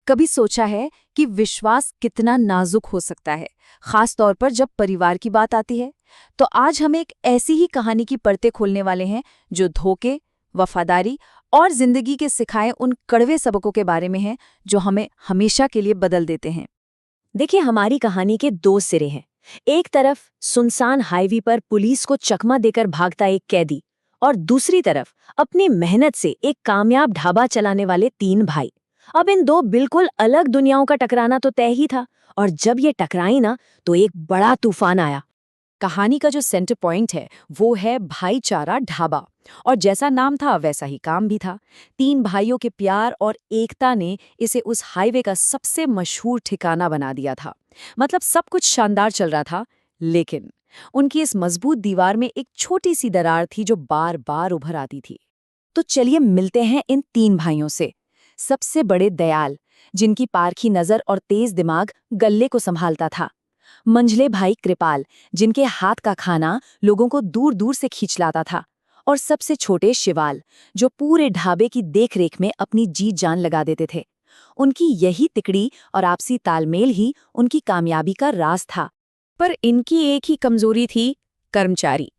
कभी सोचा है कि विश्वास कितना नाजुक हो सकता है, खास तौर पर जब परिवार की बात आती है? तो आज हम एक ऐसी ही कहानी की परतें खोलने वाले हैं जो धोखे, वफादारी और जिंदगी के सिखाए उन कड़वे सबकों के बारे में है जो हमें हमेशा के लिए बदल देते हैं। देखिए, हमारी कहानी के दो सिरे हैं। एक तरफ सुनसान हाईवे पर पुलिस को चकमा देकर भागता एक कैदी, और दूसरी तरफ अपनी मेहनत से एक कामयाब ढाबा चलाने वाले तीन भाई। अब इन दो बिल्कुल अलग दुनियाओं का टकराना तो तय ही था, और जब ये टकराई ना, तो एक बड़ा तूफान आया। कहानी का जो सेंटर पॉइंट है वो है भाईचारा ढाबा, और जैसा नाम था वैसा ही काम भी था। तीन भाइयों के प्यार और एकता ने इसे उस हाईवे का सबसे मशहूर ठिकाना बना दिया था। मतलब सब कुछ शानदार चल रहा था, लेकिन उनकी इस मजबूत दीवार में एक छोटी सी दरार थी जो बार बार उभर आती थी। तो चलिए मिलते हैं इन तीन भाइयों से। सबसे बड़े दयाल, जिनकी पारखी नजर और तेज दिमाग गल्ले को संभालता था। मंझले भाई कृपाल, जिनके हाथ का खाना लोगों को दूर दूर से खींच लाता था। और सबसे छोटे शिवाल, जो पूरे ढाबे की देखरेख में अपनी जी जान लगा देते थे। उनकी यही तिकड़ी और आपसी तालमेल ही उनकी कामयाबी का राज था। पर इनकी एक ही कमजोरी थी, कर्मचारी।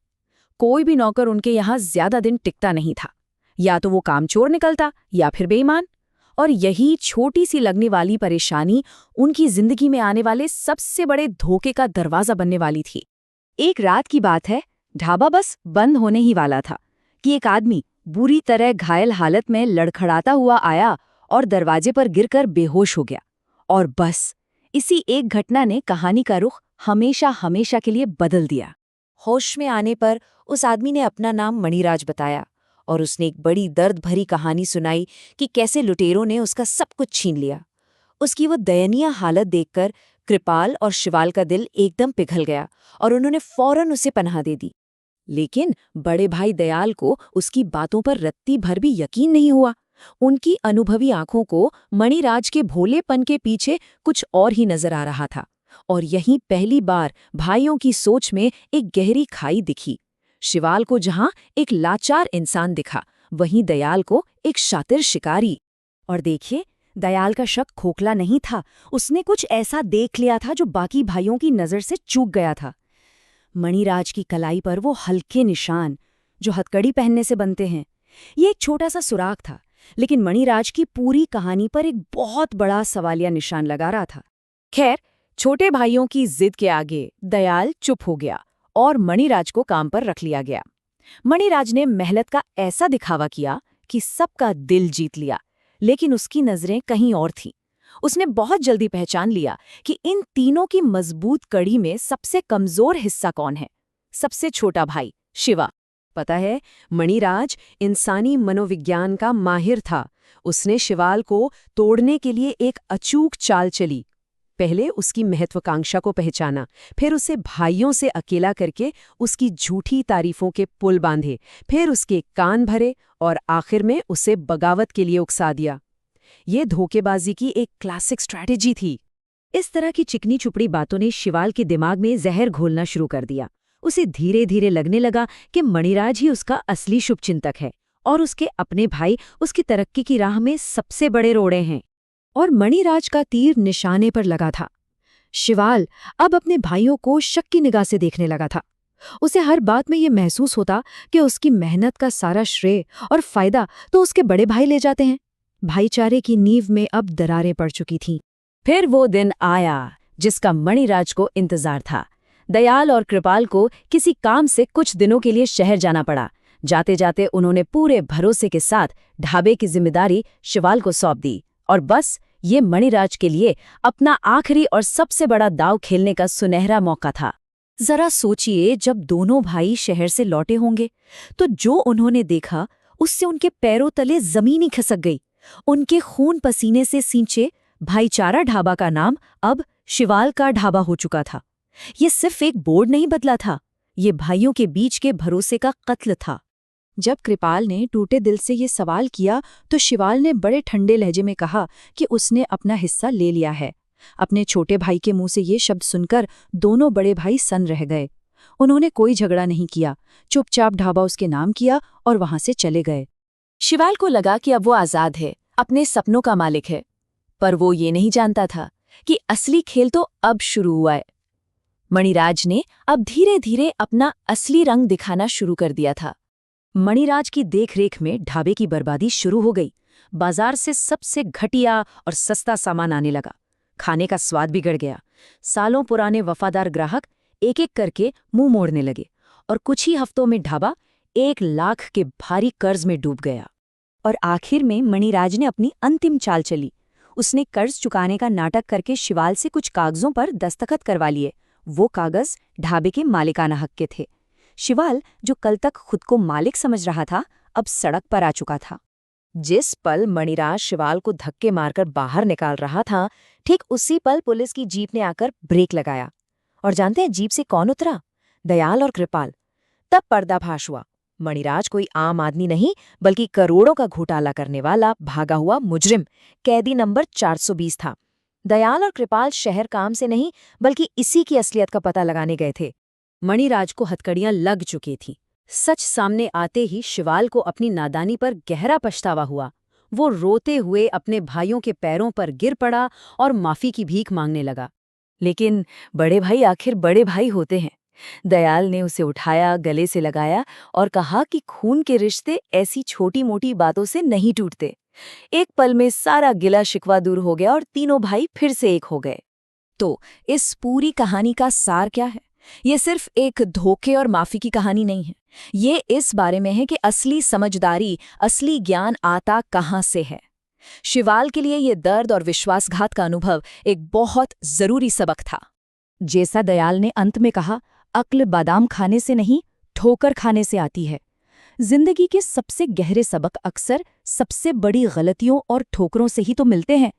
कोई भी नौकर उनके यहाँ ज्यादा दिन टिकता नहीं था। या तो वो कामचोर निकलता या फिर बेईमान। और यही छोटी सी लगने वाली परेशानी उनकी जिंदगी में आने वाले सबसे बड़े धोखे का दरवाजा बनने वाली थी। एक रात की बात है, ढाबा बस बंद होने ही वाला था कि एक आदमी बुरी तरह घायल हालत में लड़खड़ाता हुआ आया और दरवाजे पर गिरकर बेहोश हो गया। और बस इसी एक घटना ने कहानी का रुख हमेशा हमेशा के लिए बदल दिया। होश में आने पर उस आदमी ने अपना नाम मणिराज बताया, और उसने एक बड़ी दर्द भरी कहानी सुनाई कि कैसे लुटेरों ने उसका सब कुछ छीन लिया। उसकी वो दयनीय हालत देखकर कृपाल और शिवाल का दिल एकदम पिघल गया, और उन्होंने फौरन उसे पनाह दे दी। लेकिन बड़े भाई दयाल को उसकी बातों पर रत्ती भर भी यकीन नहीं हुआ। उनकी अनुभवी आंखों को मणिराज के भोलेपन के पीछे कुछ और ही नजर आ रहा था। और यहीं पहली बार भाइयों की सोच में एक गहरी खाई दिखी। शिवाल को जहां एक लाचार इंसान दिखा, वहीं दयाल को एक शातिर शिकारी। और देखिए, दयाल का शक खोखला नहीं था। उसने कुछ ऐसा देख लिया था जो बाकी भाइयों की नजर से चूक गया था। मणिराज की कलाई पर वो हल्के निशान जो हथकड़ी पहनने से बनते हैं, ये एक छोटा सा सुराग था, लेकिन मणिराज की पूरी कहानी पर एक बहुत बड़ा सवालिया निशान लगा रहा था। खैर, छोटे भाइयों की जिद के आगे दयाल चुप हो गया और मणिराज को काम पर रख लिया गया। मणिराज ने मेहनत का ऐसा दिखावा किया कि सबका दिल जीत लिया, लेकिन उसकी नजरें कहीं और थीं। उसने बहुत जल्दी पहचान लिया कि इन तीनों की मजबूत कड़ी में सबसे कमजोर हिस्सा कौन है। सबसे छोटा भाई शिवा। पता है, मणिराज इंसानी मनोविज्ञान का माहिर था। उसने शिवाल को तोड़ने के लिए एक अचूक चाल चली। पहले उसकी महत्वाकांक्षा को पहचाना, फिर उसे भाइयों से अकेला करके उसकी झूठी तारीफों के पुल बांधे, फिर उसके कान भरे और आखिर में उसे बगावत के लिए उकसा दिया। ये धोखेबाजी की एक क्लासिक स्ट्रैटेजी थी। इस तरह की चिकनी चुपड़ी बातों ने शिवाल के दिमाग में जहर घोलना शुरू कर दिया। उसे धीरे धीरे लगने लगा कि मणिराज ही उसका असली शुभचिंतक है, और उसके अपने भाई उसकी तरक्की की राह में सबसे बड़े रोड़े हैं। और मणिराज का तीर निशाने पर लगा था। शिवाल अब अपने भाइयों को शक की निगाह से देखने लगा था। उसे हर बात में ये महसूस होता कि उसकी मेहनत का सारा श्रेय और फायदा तो उसके बड़े भाई ले जाते हैं। भाईचारे की नींव में अब दरारें पड़ चुकी थीं। फिर वो दिन आया जिसका मणिराज को इंतजार था। दयाल और कृपाल को किसी काम से कुछ दिनों के लिए शहर जाना पड़ा। जाते जाते उन्होंने पूरे भरोसे के साथ ढाबे की जिम्मेदारी शिवाल को सौंप दी। और बस ये मणिराज के लिए अपना आखिरी और सबसे बड़ा दांव खेलने का सुनहरा मौका था। जरा सोचिए, जब दोनों भाई शहर से लौटे होंगे तो जो उन्होंने देखा उससे उनके पैरों तले जमीन ही खिसक गई। उनके खून पसीने से सींचे भाईचारा ढाबा का नाम अब शिवाल का ढाबा हो चुका था। ये सिर्फ एक बोर्ड नहीं बदला था, ये भाइयों के बीच के भरोसे का कत्ल था। जब कृपाल ने टूटे दिल से ये सवाल किया तो शिवाल ने बड़े ठंडे लहजे में कहा कि उसने अपना हिस्सा ले लिया है। अपने छोटे भाई के मुंह से ये शब्द सुनकर दोनों बड़े भाई सन्न रह गए। उन्होंने कोई झगड़ा नहीं किया, चुपचाप ढाबा उसके नाम किया और वहां से चले गए। शिवाल को लगा कि अब वो आजाद है, अपने सपनों का मालिक है। पर वो ये नहीं जानता था कि असली खेल तो अब शुरू हुआ है। मणिराज ने अब धीरे धीरे अपना असली रंग दिखाना शुरू कर दिया था। मणिराज की देखरेख में ढाबे की बर्बादी शुरू हो गई। बाजार से सबसे घटिया और सस्ता सामान आने लगा। खाने का स्वाद बिगड़ गया। सालों पुराने वफादार ग्राहक एक एक करके मुंह मोड़ने लगे और कुछ ही हफ्तों में ढाबा 1 लाख के भारी कर्ज में डूब गया। और आखिर में मणिराज ने अपनी अंतिम चाल चली। उसने कर्ज चुकाने का नाटक करके शिवाल से कुछ कागजों पर दस्तखत करवा लिए। वो कागज ढाबे के मालिकाना हक के थे। शिवाल, जो कल तक खुद को मालिक समझ रहा था, अब सड़क पर आ चुका था। जिस पल मणिराज शिवाल को धक्के मारकर बाहर निकाल रहा था, ठीक उसी पल पुलिस की जीप ने आकर ब्रेक लगाया। और जानते हैं जीप से कौन उतरा? दयाल और कृपाल। तब पर्दाफाश हुआ। मणिराज कोई आम आदमी नहीं, बल्कि करोड़ों का घोटाला करने वाला भागा हुआ मुजरिम, कैदी नंबर 420 था। दयाल और कृपाल शहर काम से नहीं, बल्कि इसी की असलियत का पता लगाने गए थे। मणिराज को हथकड़ियां लग चुकी थीं। सच सामने आते ही शिवाल को अपनी नादानी पर गहरा पछतावा हुआ। वो रोते हुए अपने भाइयों के पैरों पर गिर पड़ा और माफी की भीख मांगने लगा। लेकिन बड़े भाई आखिर बड़े भाई होते हैं। दयाल ने उसे उठाया, गले से लगाया और कहा कि खून के रिश्ते ऐसी छोटी मोटी बातों से नहीं टूटते। एक पल में सारा गिला शिकवा दूर हो गया और तीनों भाई फिर से एक हो गए। तो इस पूरी कहानी का सार क्या है? ये सिर्फ एक धोखे और माफी की कहानी नहीं है। ये इस बारे में है कि असली समझदारी, असली ज्ञान आता कहाँ से है। शिवाल के लिए ये दर्द और विश्वासघात का अनुभव एक बहुत जरूरी सबक था। जैसा दयाल ने अंत में कहा, अक्ल बादाम खाने से नहीं, ठोकर खाने से आती है। जिंदगी के सबसे गहरे सबक अक्सर सबसे बड़ी गलतियों और ठोकरों से ही तो मिलते हैं।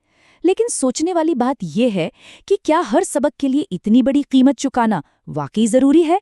लेकिन सोचने वाली बात यह है कि क्या हर सबक के लिए इतनी बड़ी कीमत चुकाना वाकई जरूरी है?